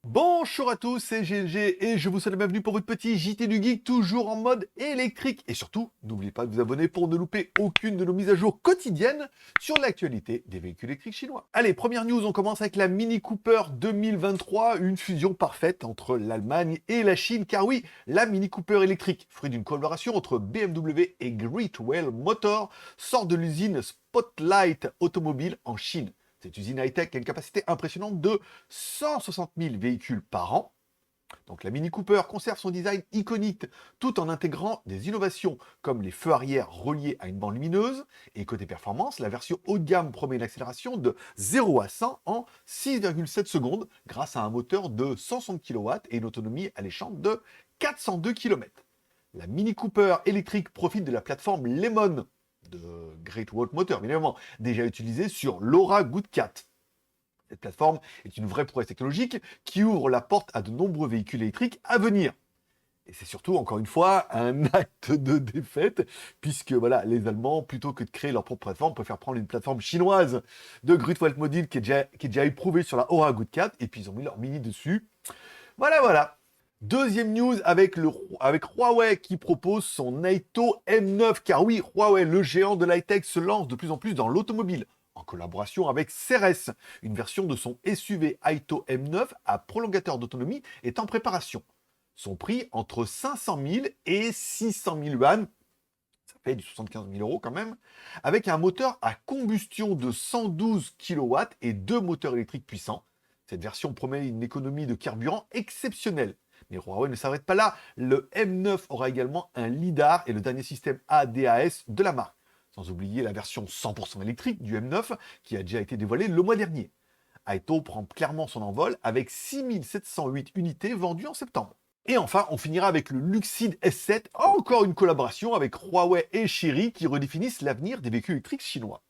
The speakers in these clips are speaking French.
Bonjour à tous, c'est GLG et je vous souhaite la bienvenue pour votre petit JT du Geek, toujours en mode électrique. Et surtout, n'oubliez pas de vous abonner pour ne louper aucune de nos mises à jour quotidiennes sur l'actualité des véhicules électriques chinois. Allez, première news, on commence avec la Mini Cooper 2023, une fusion parfaite entre l'Allemagne et la Chine. Car oui, la Mini Cooper électrique, fruit d'une collaboration entre BMW et Greatwell Motor, sort de l'usine Spotlight Automobile en Chine. Cette usine high-tech a une capacité impressionnante de 160 000 véhicules par an. Donc la Mini Cooper conserve son design iconique tout en intégrant des innovations comme les feux arrière reliés à une bande lumineuse. Et côté performance, la version haut de gamme promet une accélération de 0 à 100 en 6,7 secondes grâce à un moteur de 160 kW et une autonomie alléchante de 402 km. La Mini Cooper électrique profite de la plateforme Lemon de Greatwell Motor, bien évidemment, déjà utilisée sur l'Aura Good 4. Cette plateforme est une vraie prouesse technologique qui ouvre la porte à de nombreux véhicules électriques à venir. Et c'est surtout, encore une fois, un acte de défaite, puisque voilà, les Allemands, plutôt que de créer leur propre plateforme, préfèrent prendre une plateforme chinoise de Greatwell Motor qui est déjà éprouvée sur la Aura Good 4, et puis ils ont mis leur Mini dessus. Voilà. Deuxième news avec Huawei qui propose son Naito M9. Car oui, Huawei, le géant de l'high-tech, se lance de plus en plus dans l'automobile, en collaboration avec Ceres. Une version de son SUV Aito M9 à prolongateur d'autonomie est en préparation. Son prix entre 500 000 et 600 000 yuan, ça fait du 75 000 € quand même, avec un moteur à combustion de 112 kW et deux moteurs électriques puissants. Cette version promet une économie de carburant exceptionnelle. Mais Huawei ne s'arrête pas là, le M9 aura également un lidar et le dernier système ADAS de la marque. Sans oublier la version 100% électrique du M9 qui a déjà été dévoilée le mois dernier. Aito prend clairement son envol avec 6708 unités vendues en septembre. Et enfin, on finira avec le Luxeed S7, encore une collaboration avec Huawei et Chery qui redéfinissent l'avenir des véhicules électriques chinois.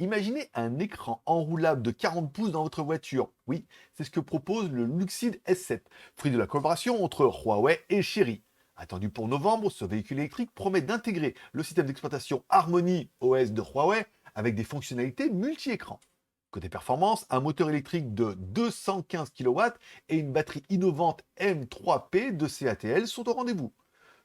Imaginez un écran enroulable de 40 pouces dans votre voiture. Oui, c'est ce que propose le Luxeed S7, fruit de la collaboration entre Huawei et Chery. Attendu pour novembre, ce véhicule électrique promet d'intégrer le système d'exploitation Harmony OS de Huawei avec des fonctionnalités multi-écrans. Côté performance, un moteur électrique de 215 kW et une batterie innovante M3P de CATL sont au rendez-vous.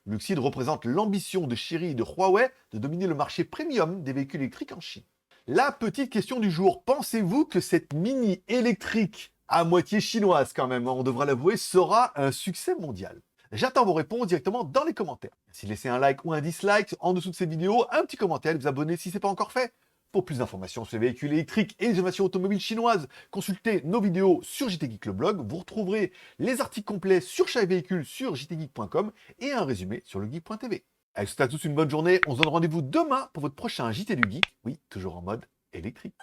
Luxeed représente l'ambition de Chery et de Huawei de dominer le marché premium des véhicules électriques en Chine. La petite question du jour, pensez-vous que cette Mini électrique, à moitié chinoise quand même, on devra l'avouer, sera un succès mondial? J'attends vos réponses directement dans les commentaires. Merci de laisser un like ou un dislike en dessous de cette vidéo, un petit commentaire, vous abonner si ce n'est pas encore fait. Pour plus d'informations sur les véhicules électriques et les innovations automobiles chinoises, consultez nos vidéos sur JT Geek le blog. Vous retrouverez les articles complets sur chaque véhicule sur jtgeek.com et un résumé sur legeek.tv. Allez, je vous souhaite à tous une bonne journée. On se donne rendez-vous demain pour votre prochain JT du Geek. Oui, toujours en mode électrique.